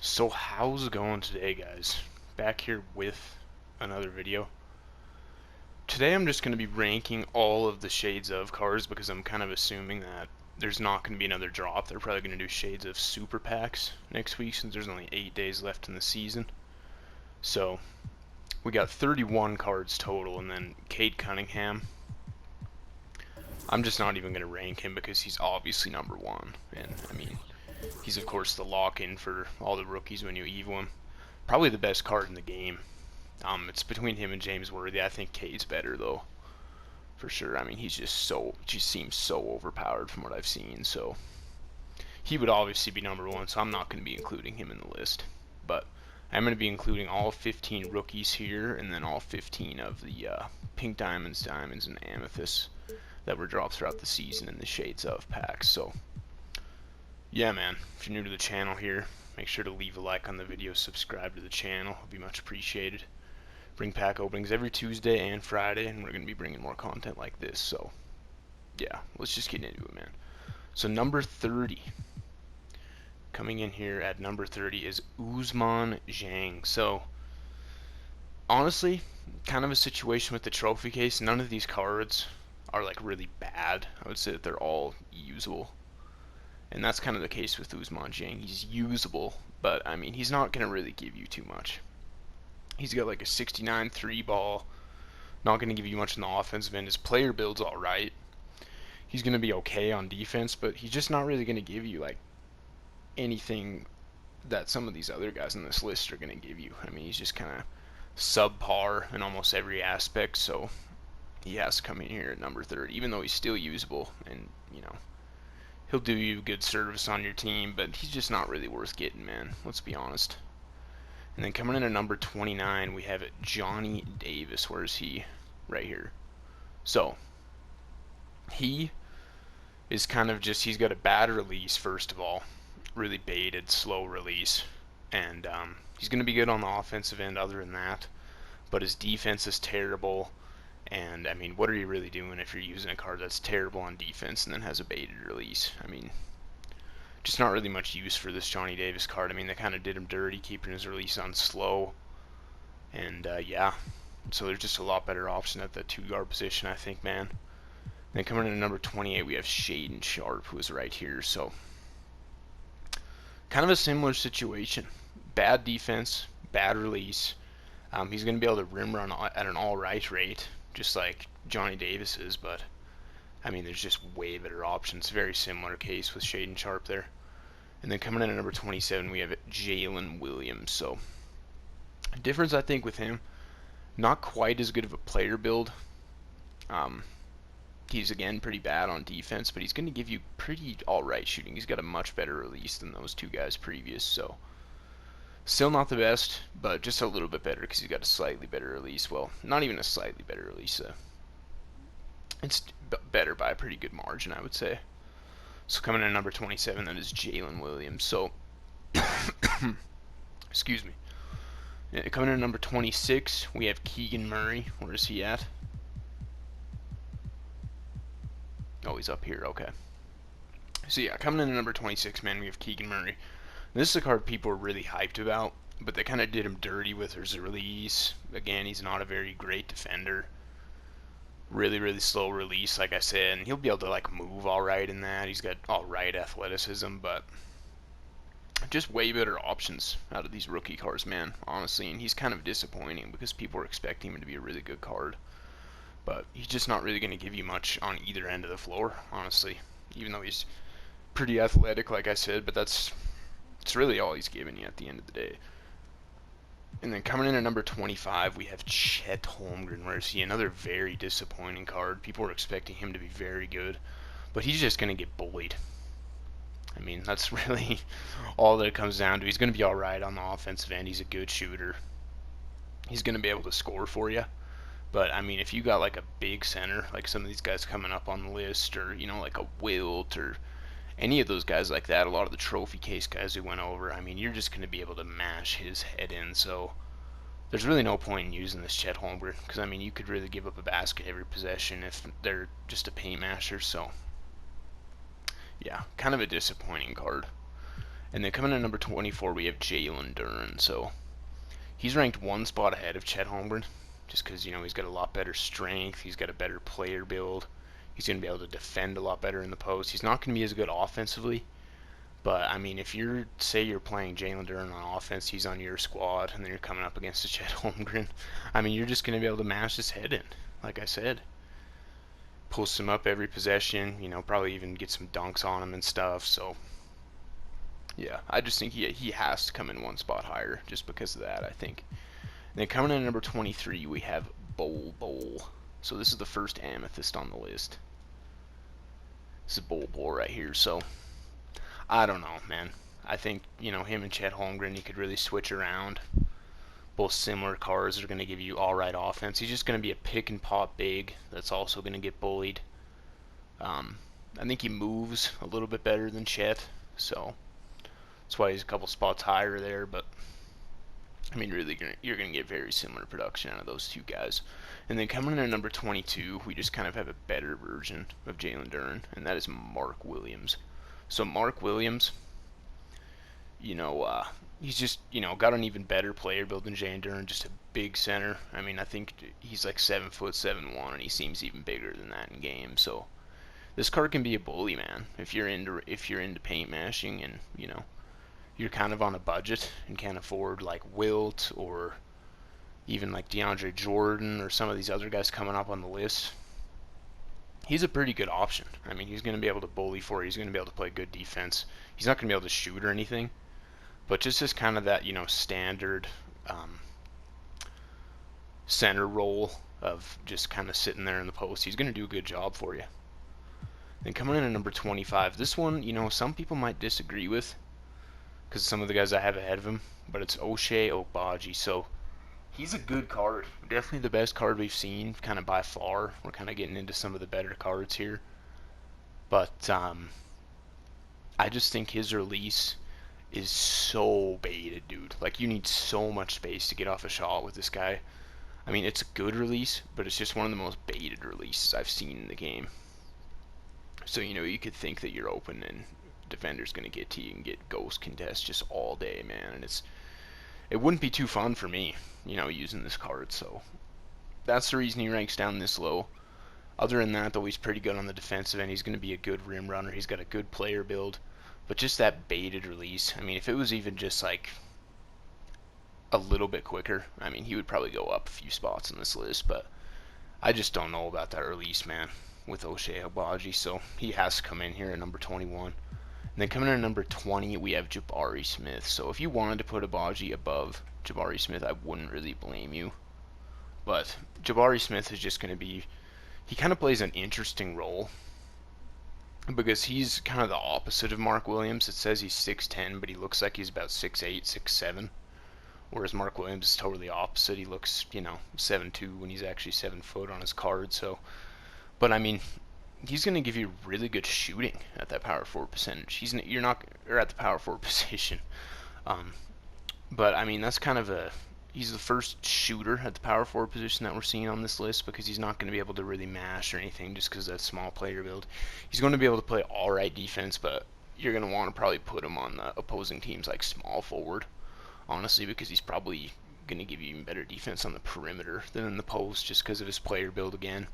So how's it going today, guys? Back here with another video. Today I'm just going to be ranking all of the shades of cards because I'm kind of assuming that there's not going to be another drop. They're probably going to do shades of super packs next week since there's only 8 days left in the season. So we got 31 cards total, and then Cade Cunningham, I'm just not even going to rank him because he's obviously #1, and I mean, he's of course the lock-in for all the rookies when you evo him. Probably the best card in the game. It's between him and James Worthy. I think Cade's better though, for sure. I mean, he just seems so overpowered from what I've seen. So he would obviously be #1. So I'm not going to be including him in the list, but I'm going to be including all 15 rookies here, and then all 15 of the pink diamonds, and amethysts that were dropped throughout the season in the shades of packs. So yeah, man, if you're new to the channel here, make sure to leave a like on the video, subscribe to the channel, it'll be much appreciated. Bring pack openings every Tuesday and Friday, and we're going to be bringing more content like this. So yeah, let's just get into it, man. So number 30, coming in here at number 30 is Ousmane Dieng. So honestly, kind of a situation with the trophy case. None of these cards are like really bad. I would say that they're all usable, and that's kind of the case with Ousmane Dieng. He's usable, but I mean, he's not going to really give you too much. He's got like a 69 3 ball, not going to give you much in the offensive end. His player build's alright. He's going to be okay on defense, but he's just not really going to give you like anything that some of these other guys on this list are going to give you. I mean, he's just kind of subpar in almost every aspect, so he has to come in here at number 30, even though he's still usable, and you know, he'll do you good service on your team, but he's just not really worth getting, man. Let's be honest. And then coming in at number 29, we have Johnny Davis. Where is he? Right here. So he is kind of just, he's got a bad release, first of all. Really baited, slow release. And he's going to be good on the offensive end other than that. But his defense is terrible. And I mean, what are you really doing if you're using a card that's terrible on defense and then has a baited release? I mean, just not really much use for this Johnny Davis card. I mean, they kind of did him dirty, keeping his release on slow. And yeah, so there's just a lot better option at the 2-guard position, I think, man. Then coming in at number 28, we have Shaedon Sharpe, who is right here. So kind of a similar situation. Bad defense, bad release. He's going to be able to rim run at an alright rate, just like Johnny Davis is, but I mean, there's just way better options. Very similar case with Shaedon Sharpe there. And then coming in at number 27, we have Jalen Williams. So difference, I think, with him, not quite as good of a player build. He's again pretty bad on defense, but he's going to give you pretty alright shooting. He's got a much better release than those two guys previous. So still not the best, but just a little bit better because he's got a slightly better release. Well, not even a slightly better release. It's better by a pretty good margin, I would say. So coming in at number 27, that is Jalen Williams. So, excuse me. Coming in at number 26, we have Keegan Murray. Where is he at? Oh, he's up here. Okay. So yeah, coming in at number 26, man, we have Keegan Murray. This is a card people are really hyped about, but they kind of did him dirty with his release. Again, he's not a very great defender. Really slow release, like I said, and he'll be able to like move alright in that. He's got alright athleticism, but just way better options out of these rookie cards, man, honestly. And he's kind of disappointing because people are expecting him to be a really good card, but he's just not really going to give you much on either end of the floor, honestly, even though he's pretty athletic, like I said. But it's really all he's giving you at the end of the day. And then coming in at number 25, we have Chet Holmgren. Where is he? Another very disappointing card. People were expecting him to be very good, but he's just going to get bullied. I mean, that's really all that it comes down to. He's going to be alright on the offensive end. He's a good shooter. He's going to be able to score for you. But, I mean, if you got like a big center, like some of these guys coming up on the list, or, you know, like a Wilt, or any of those guys like that, a lot of the trophy case guys who went over, I mean, you're just going to be able to mash his head in. So there's really no point in using this Chet Holmgren, because I mean, you could really give up a basket every possession if they're just a paint masher. So yeah, kind of a disappointing card. And then coming in at number 24, we have Jalen Duren. So he's ranked one spot ahead of Chet Holmgren, just because, you know, he's got a lot better strength, he's got a better player build, he's going to be able to defend a lot better in the post. He's not going to be as good offensively, but I mean, if say you're playing Jalen Duren on offense, he's on your squad, and then you're coming up against a Chet Holmgren, I mean, you're just going to be able to mash his head in, like I said. Post him up every possession, you know, probably even get some dunks on him and stuff. So yeah, I just think he has to come in one spot higher just because of that, I think. And then coming in at number 23, we have Bowl. So this is the first amethyst on the list. This is Bowl right here. So I don't know, man. I think, you know, him and Chet Holmgren, you could really switch around. Both similar cards are going to give you alright offense. He's just going to be a pick and pop big that's also going to get bullied. I think he moves a little bit better than Chet, so that's why he's a couple spots higher there. But I mean, really, you're going to get very similar production out of those two guys. And then coming in at number 22, we just kind of have a better version of Jalen Duren, and that is Mark Williams. So Mark Williams, you know, he's just, you know, got an even better player build than Jalen Duren, just a big center. I mean, I think he's like 7 foot 7'1", and he seems even bigger than that in game. So this card can be a bully, man, if you're into paint mashing, and you know, you're kind of on a budget and can't afford like Wilt or even like DeAndre Jordan or some of these other guys coming up on the list. He's a pretty good option. I mean, he's going to be able to bully for you. He's going to be able to play good defense. He's not going to be able to shoot or anything, but just as kind of that, you know, standard center role of just kind of sitting there in the post, he's going to do a good job for you. Then coming in at number 25, this one, you know, some people might disagree with because some of the guys I have ahead of him, but it's Ochai Agbaji. So he's a good card, definitely the best card we've seen, kind of by far. We're kind of getting into some of the better cards here, but I just think his release is so baited, dude. Like, you need so much space to get off a shot with this guy. I mean, it's a good release, but it's just one of the most baited releases I've seen in the game. So, you know, you could think that you're open and defender's going to get to you and get ghost contests just all day, man. And it wouldn't be too fun for me, you know, using this card. So that's the reason he ranks down this low. Other than that, though, he's pretty good on the defensive end. He's going to be a good rim runner. He's got a good player build. But just that baited release, I mean, if it was even just like a little bit quicker, I mean, he would probably go up a few spots on this list. But I just don't know about that release, man, with Ochai Agbaji. So he has to come in here at number 21. And then coming in at number 20, we have Jabari Smith. So if you wanted to put Agbaji above Jabari Smith, I wouldn't really blame you. But Jabari Smith is just going to be, he kind of plays an interesting role because he's kind of the opposite of Mark Williams. It says he's 6'10", but he looks like he's about 6'8", 6'7", whereas Mark Williams is totally opposite. He looks, you know, 7'2" when he's actually 7 foot on his card. So, but I mean, he's going to give you really good shooting at that power forward percentage. You're not, or at the power forward position. But I mean, that's kind of he's the first shooter at the power forward position that we're seeing on this list, because he's not going to be able to really mash or anything just because of that small player build. He's going to be able to play alright defense, but you're going to want to probably put him on the opposing team's like small forward, honestly, because he's probably going to give you even better defense on the perimeter than in the post just because of his player build again.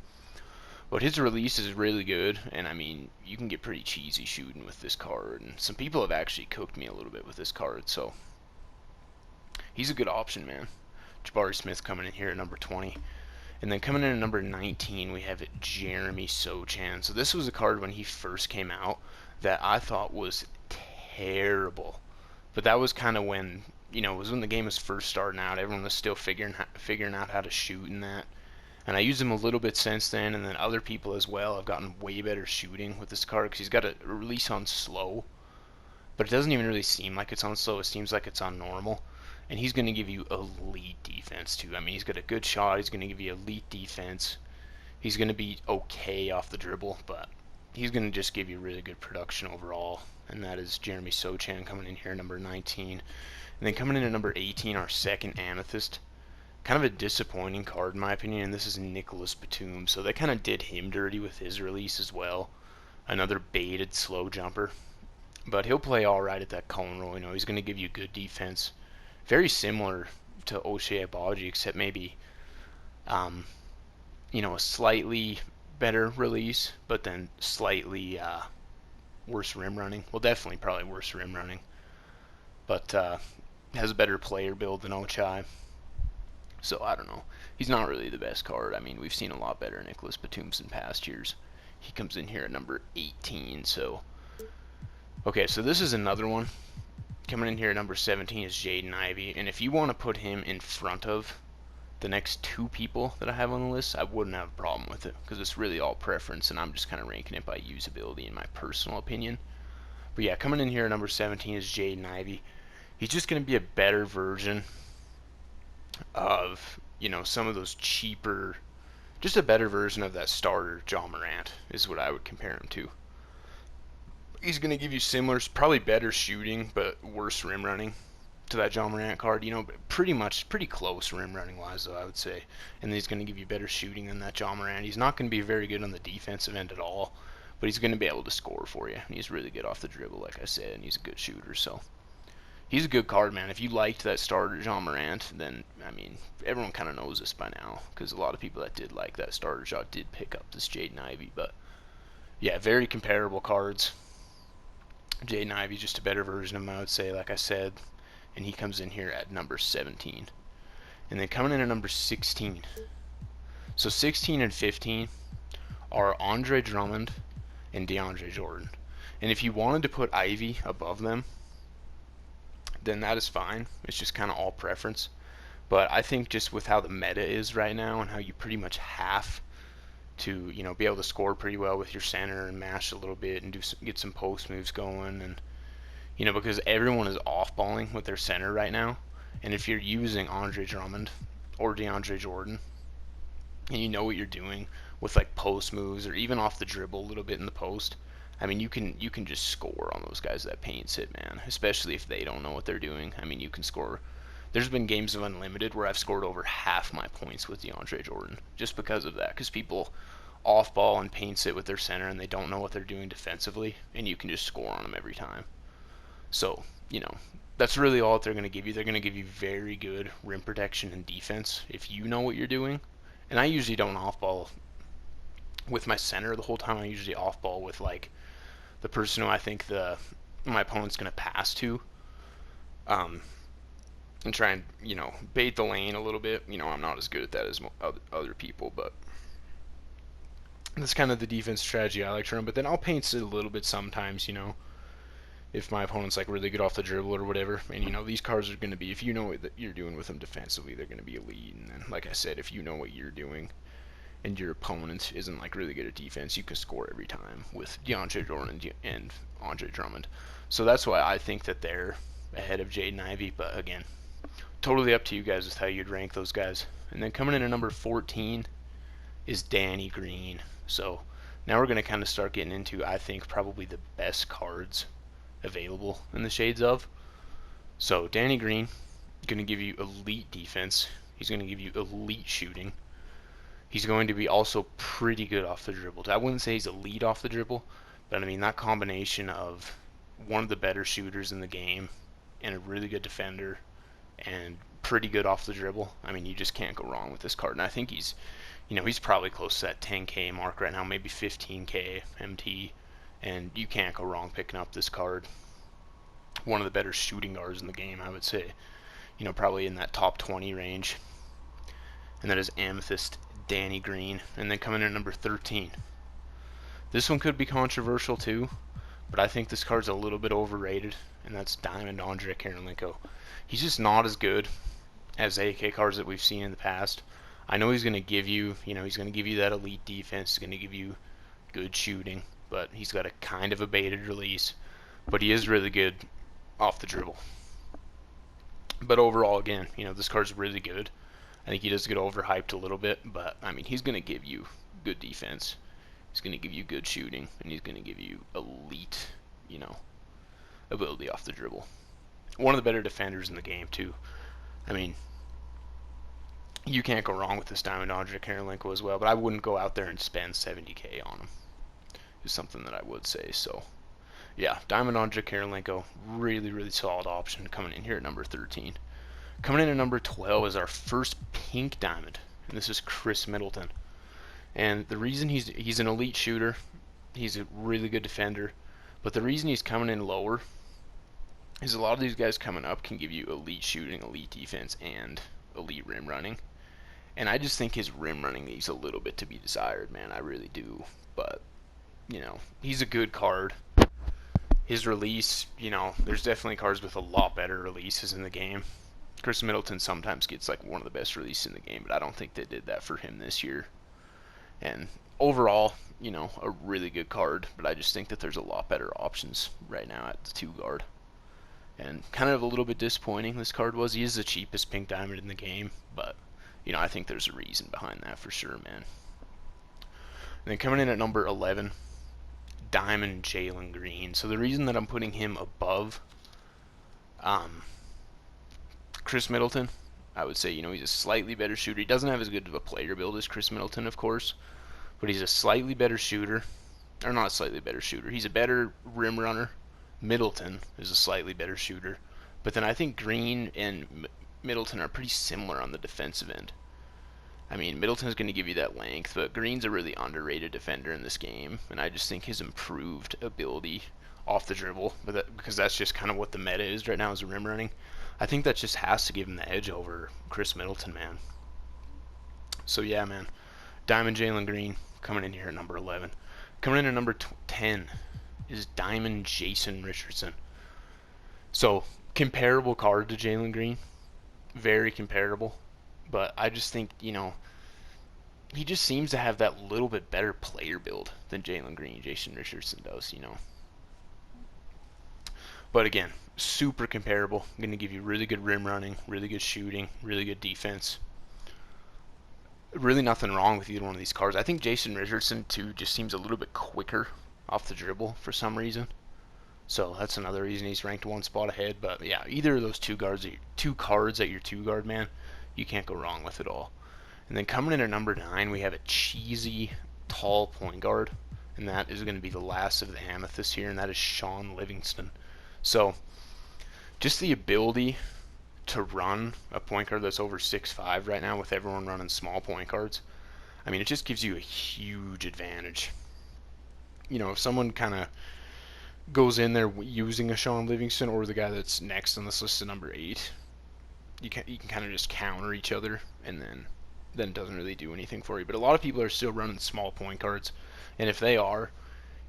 But his release is really good, and I mean, you can get pretty cheesy shooting with this card, and some people have actually cooked me a little bit with this card, so he's a good option, man. Jabari Smith coming in here at number 20. And then coming in at number 19, we have Jeremy Sochan. So this was a card when he first came out that I thought was terrible. But that was kind of when, you know, it was when the game was first starting out. Everyone was still figuring out how to shoot in that. And I used him a little bit since then, and then other people as well have gotten way better shooting with this card because he's got a release on slow. But it doesn't even really seem like it's on slow. It seems like it's on normal. And he's going to give you elite defense, too. I mean, he's got a good shot. He's going to give you elite defense. He's going to be okay off the dribble, but he's going to just give you really good production overall. And that is Jeremy Sochan coming in here, number 19. And then coming in at number 18, our second Amethyst. Kind of a disappointing card, in my opinion, and this is Nicholas Batum. So they kind of did him dirty with his release as well. Another baited slow jumper. But he'll play all right at that cone roll. You know, he's going to give you good defense. Very similar to O'Shea Abaji, except maybe, you know, a slightly better release, but then slightly worse rim running. Well, definitely probably worse rim running. But has a better player build than Ochai. So I don't know. He's not really the best card. I mean, we've seen a lot better Nicholas Batums in past years. He comes in here at number 18. So, okay, so this is another one. Coming in here at number 17 is Jaden Ivey. And if you want to put him in front of the next two people that I have on the list, I wouldn't have a problem with it, because it's really all preference, and I'm just kind of ranking it by usability in my personal opinion. But yeah, coming in here at number 17 is Jaden Ivey. He's just going to be a better version of, you know, some of those cheaper, just a better version of that starter Ja Morant is what I would compare him to. He's going to give you similar, probably better shooting, but worse rim running to that Ja Morant card. You know, pretty close rim running wise, though, I would say. And he's going to give you better shooting than that Ja Morant. He's not going to be very good on the defensive end at all, but he's going to be able to score for you. And he's really good off the dribble, like I said, and he's a good shooter. So he's a good card, man. If you liked that starter Ja Morant, then, I mean, everyone kind of knows this by now, because a lot of people that did like that starter Ja did pick up this Jaden Ivey. But yeah, very comparable cards. Jaden Ivey's just a better version of him, I would say, like I said, and he comes in here at number 17. And then coming in at number 16. So 16 and 15 are Andre Drummond and DeAndre Jordan. And if you wanted to put Ivey above them, then that is fine. It's just kind of all preference. But I think just with how the meta is right now and how you pretty much have to, you know, be able to score pretty well with your center and mash a little bit and get some post moves going, and, you know, because everyone is off-balling with their center right now, and if you're using Andre Drummond or DeAndre Jordan and you know what you're doing with like post moves or even off the dribble a little bit in the post, I mean, you can just score on those guys that paints it, man, especially if they don't know what they're doing. I mean, you can score. There's been games of Unlimited where I've scored over half my points with DeAndre Jordan just because of that, because people off ball and paints it with their center and they don't know what they're doing defensively, and you can just score on them every time. So, you know, that's really all that they're going to give you. They're going to give you very good rim protection and defense if you know what you're doing. And I usually don't off ball with my center the whole time. I usually off ball with like the person who I think my opponent's going to pass to. And try and, you know, bait the lane a little bit. You know, I'm not as good at that as other people, but that's kind of the defense strategy I like to run. But then I'll paint it a little bit sometimes, you know, if my opponent's like really good off the dribble or whatever. And, you know, these cards are going to be, if you know what you're doing with them defensively, they're going to be elite. And then, like I said, if you know what you're doing and your opponent isn't like really good at defense, you can score every time with DeAndre Jordan and Andre Drummond. So that's why I think that they're ahead of Jaden Ivey. But again, totally up to you guys with how you'd rank those guys. And then coming in at number 14 is Danny Green. So now we're going to kind of start getting into, I think, probably the best cards available in the shades of. So Danny Green is going to give you elite defense. He's going to give you elite shooting. He's going to be also pretty good off the dribble. I wouldn't say he's elite off the dribble, but I mean that combination of one of the better shooters in the game and a really good defender and pretty good off the dribble. I mean, you just can't go wrong with this card. And I think he's, you know, he's probably close to that 10K mark right now, maybe 15K MT, and you can't go wrong picking up this card. One of the better shooting guards in the game, I would say. You know, probably in that top 20 range. And that is Amethyst Danny Green. And then coming in at number 13. This one could be controversial too, but I think this card's a little bit overrated, and that's Diamond Andre Karolinko. He's just not as good as AK cards that we've seen in the past. I know he's going to give you, you know, he's going to give you that elite defense. He's going to give you good shooting, but he's got a kind of a baited release. But he is really good off the dribble. But overall, again, you know, this card's really good. I think he does get overhyped a little bit, but I mean, he's going to give you good defense. He's going to give you good shooting, and he's going to give you elite, you know, ability off the dribble. One of the better defenders in the game too. I mean, you can't go wrong with this Diamond Andre Karolinko as well, but I wouldn't go out there and spend 70K on him. Is something that I would say. So, Yeah, Diamond on Karolinko, really solid option coming in here at number 13. Coming in at number 12 is our first pink diamond, and this is Khris Middleton. And the reason he's an elite shooter, he's a really good defender, but the reason he's coming in lower is a lot of these guys coming up can give you elite shooting, elite defense, and elite rim running. And I just think his rim running leaves a little bit to be desired, man. I really do. But, you know, he's a good card. His release, you know, there's definitely cards with a lot better releases in the game. Khris Middleton sometimes gets like one of the best releases in the game, but I don't think they did that for him this year. And overall, you know, a really good card, but I just think that there's a lot better options right now at the 2 guard. And kind of a little bit disappointing this card was. He is the cheapest pink diamond in the game, but, you know, I think there's a reason behind that for sure, man. And then coming in at number 11, Diamond Jalen Green. So the reason that I'm putting him above Khris Middleton, I would say, you know, he's a slightly better shooter. He doesn't have as good of a player build as Khris Middleton, of course, but he's a slightly better shooter. Or not a slightly better shooter. He's a better rim runner. Middleton is a slightly better shooter. But then I think Green and Middleton are pretty similar on the defensive end. I mean, Middleton's going to give you that length, but Green's a really underrated defender in this game, and I just think his improved ability off the dribble, because that's just kind of what the meta is right now is rim running, I think that just has to give him the edge over Khris Middleton, man. So yeah, man, Diamond Jalen Green coming in here at number 11. Coming in at number 10 is Diamond Jason Richardson. So, comparable card to Jalen Green, very comparable. But I just think, you know, he just seems to have that little bit better player build than Jalen Green, Jason Richardson does, you know. But again, super comparable. I'm going to give you really good rim running, really good shooting, really good defense. Really nothing wrong with either one of these cards. I think Jason Richardson, too, just seems a little bit quicker off the dribble for some reason. So that's another reason he's ranked 1 spot ahead. But yeah, either of those two cards at your 2 guard, man, you can't go wrong with it all. And then coming in at number 9, we have a cheesy, tall point guard. And that is going to be the last of the amethyst here, and that is Shaun Livingston. So, just the ability to run a point guard that's over 6'5" right now with everyone running small point guards, I mean, it just gives you a huge advantage. You know, if someone kind of goes in there using a Shaun Livingston or the guy that's next on this list at number 8, you can kind of just counter each other, and then it doesn't really do anything for you. But a lot of people are still running small point guards, and if they are,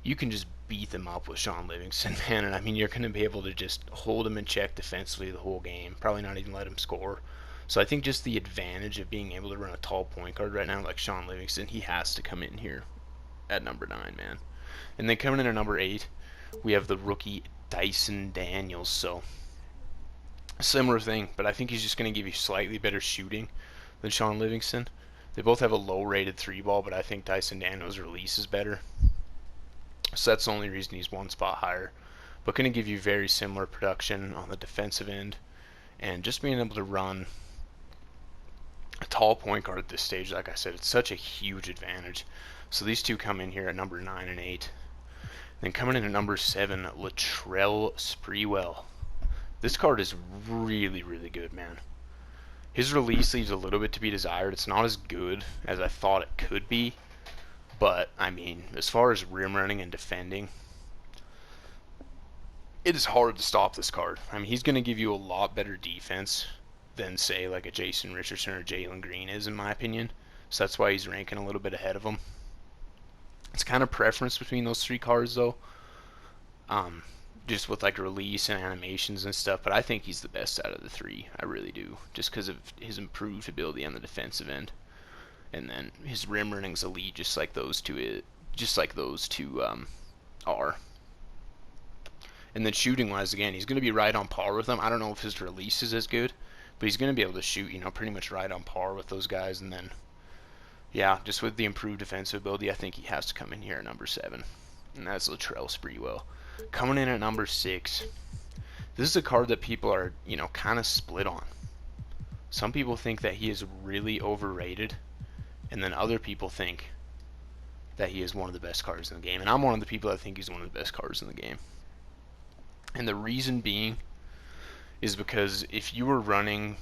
you can just beat them up with Shaun Livingston, man. And I mean, you're going to be able to just hold him in check defensively the whole game, probably not even let him score. So I think just the advantage of being able to run a tall point guard right now like Shaun Livingston, he has to come in here at number 9, man. And then coming in at number 8, we have the rookie Dyson Daniels. So similar thing, but I think he's just going to give you slightly better shooting than Shaun Livingston. They both have a low-rated 3-ball, but I think Dyson Daniels' release is better. So that's the only reason he's 1 spot higher. But going to give you very similar production on the defensive end. And just being able to run a tall point guard at this stage, like I said, it's such a huge advantage. So these two come in here at number 9 and 8. Then coming in at number 7, LATRELL SPREWELL. This card is really good, man. His release leaves a little bit to be desired. It's not as good as I thought it could be. But, I mean, as far as rim running and defending, it is hard to stop this card. I mean, he's going to give you a lot better defense than, say, like a Jason Richardson or Jalen Green is, in my opinion. So that's why he's ranking a little bit ahead of him. It's kind of preference between those 3 cards, though. Just with, like, release and animations and stuff. But I think he's the best out of the 3. I really do. Just because of his improved ability on the defensive end. And then his rim running's elite, just like those two are. And then shooting-wise, again, he's going to be right on par with them. I don't know if his release is as good, but he's going to be able to shoot, you know, pretty much right on par with those guys. And then, yeah, just with the improved defensive ability, I think he has to come in here at number 7. And that's LATRELL SPREWELL. Coming in at number 6, this is a card that people are, you know, kind of split on. Some people think that he is really overrated, and then other people think that he is one of the best cards in the game. And I'm one of the people that think he's one of the best cards in the game. And the reason being is because if you were running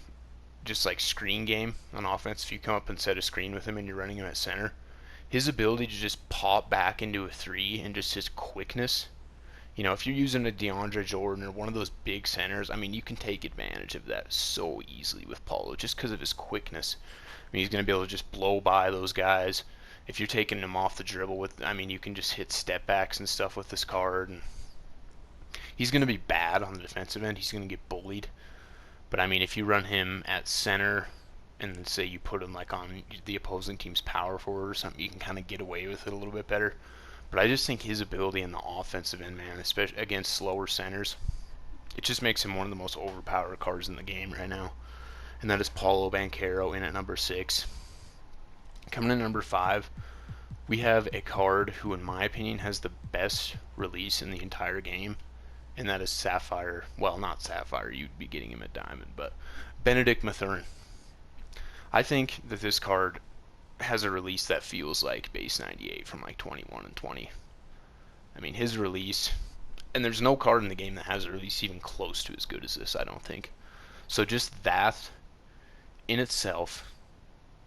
just like screen game on offense, if you come up and set a screen with him and you're running him at center, his ability to just pop back into a 3 and just his quickness, you know, if you're using a DeAndre Jordan or one of those big centers, I mean, you can take advantage of that so easily with Paulo just because of his quickness. I mean, he's going to be able to just blow by those guys. If you're taking him off the dribble with, I mean, you can just hit step backs and stuff with this card. And he's going to be bad on the defensive end. He's going to get bullied. But I mean, if you run him at center and then say you put him like on the opposing team's power forward or something, you can kind of get away with it a little bit better. But I just think his ability in the offensive end, man, especially against slower centers, it just makes him one of the most overpowered cards in the game right now. And that is Paulo Banchero in at number 6. Coming in at number 5, we have a card who, in my opinion, has the best release in the entire game, and that is Sapphire. Well, not Sapphire, you'd be getting him at Diamond, but Benedict Mathurin. I think that this card has a release that feels like base 98 from like 21 and 20. I mean, his release, and there's no card in the game that has a release even close to as good as this, I don't think. So just that in itself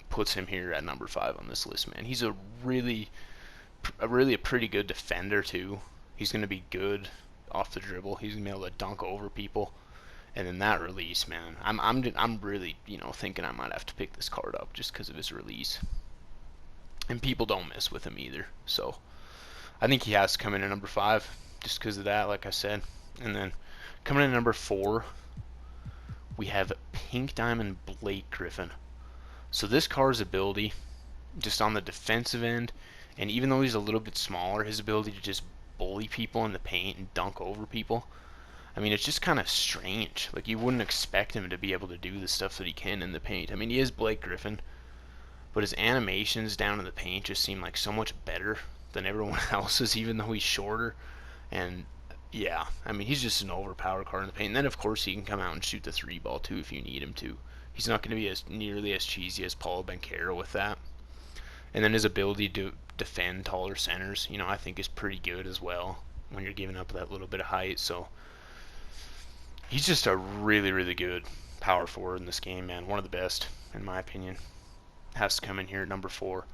puts him here at number 5 on this list, man. He's a really a pretty good defender too. He's going to be good off the dribble. He's going to be able to dunk over people. And then that release, man, I'm really, you know, thinking I might have to pick this card up just because of his release. And people don't mess with him either. So I think he has to come in at number 5 just because of that, like I said. And then coming in at number 4, we have Pink Diamond Blake Griffin. So this card's ability, just on the defensive end, and even though he's a little bit smaller, his ability to just bully people in the paint and dunk over people, I mean, it's just kind of strange. Like, you wouldn't expect him to be able to do the stuff that he can in the paint. I mean, he is Blake Griffin, but his animations down in the paint just seem like so much better than everyone else's, even though he's shorter. And yeah, I mean, he's just an overpowered card in the paint. And then, of course, he can come out and shoot the 3-ball too if you need him to. He's not going to be as nearly as cheesy as Paulo Banchero with that. And then his ability to defend taller centers, you know, I think is pretty good as well when you're giving up that little bit of height. So he's just a really, really good power forward in this game, man. One of the best, in my opinion. Has to come in here at number 4.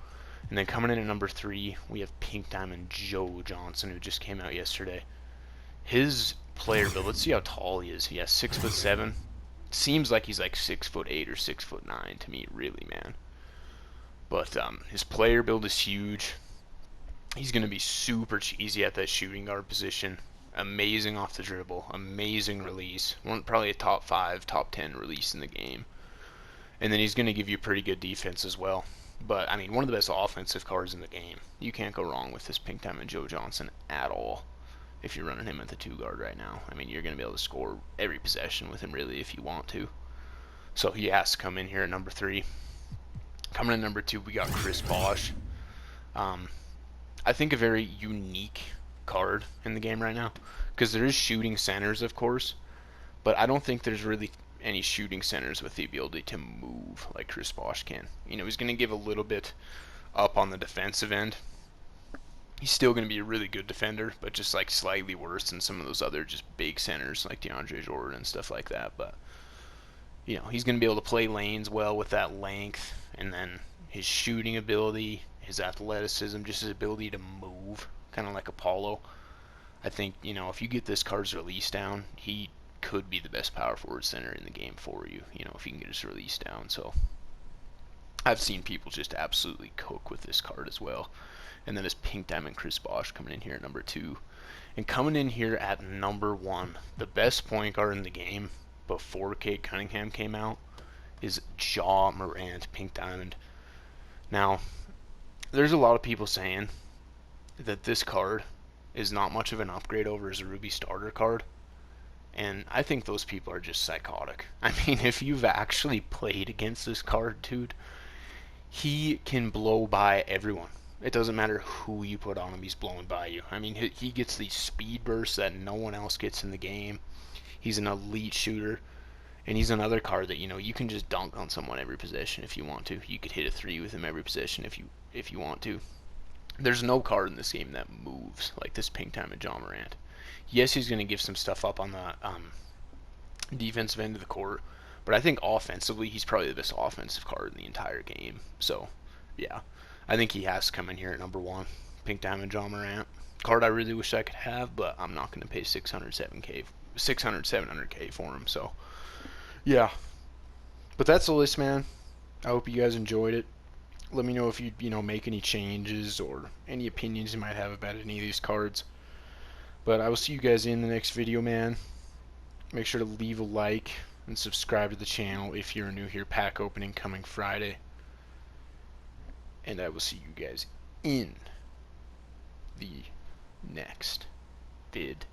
And then coming in at number 3, we have Pink Diamond Joe Johnson, who just came out yesterday. His player build, let's see how tall he is. He has 6'7". Seems like he's like 6'8" or 6'9" to me, really, man. But his player build is huge. He's going to be super cheesy at that shooting guard position. Amazing off the dribble. Amazing release. Probably a top 5, top 10 release in the game. And then he's going to give you pretty good defense as well. But, I mean, one of the best offensive cards in the game. You can't go wrong with this Pink Diamond Joe Johnson at all if you're running him at the 2 guard right now. I mean, you're going to be able to score every possession with him, really, if you want to. So he has to come in here at number 3. Coming in number 2, we got Chris BOSH. I think a very unique card in the game right now, because there is shooting centers, of course, but I don't think there's really any shooting centers with the ability to move like Chris BOSH can. You know, he's going to give a little bit up on the defensive end. He's still going to be a really good defender, but just like slightly worse than some of those other just big centers like DeAndre Jordan and stuff like that. But, you know, he's going to be able to play lanes well with that length, and then his shooting ability, his athleticism, just his ability to move, kind of like Apollo. I think, you know, if you get this card's release down, he could be the best power forward center in the game for you, you know, if you can get his release down. So I've seen people just absolutely cook with this card as well. And then his Pink Diamond Chris BOSH coming in here at number 2. And coming in here at number 1, the best point guard in the game before Cade Cunningham came out is Ja Morant, Pink Diamond. Now, there's a lot of people saying that this card is not much of an upgrade over his Ruby starter card. And I think those people are just psychotic. I mean, if you've actually played against this card, dude, he can blow by everyone. It doesn't matter who you put on him, he's blowing by you. I mean, he gets these speed bursts that no one else gets in the game. He's an elite shooter. And he's another card that, you know, you can just dunk on someone every possession if you want to. You could hit a 3 with him every possession if you want to. There's no card in this game that moves like this Pink Diamond Ja Morant. Yes, he's going to give some stuff up on the defensive end of the court, but I think offensively he's probably the best offensive card in the entire game. So, yeah, I think he has to come in here at number 1. Pink Diamond John Morant. Card I really wish I could have, but I'm not going to pay 700K for him. So, yeah. But that's the list, man. I hope you guys enjoyed it. Let me know if you make any changes or any opinions you might have about any of these cards. But I will see you guys in the next video, man. Make sure to leave a like and subscribe to the channel if you're new here. Pack opening coming Friday. And I will see you guys in the next vid.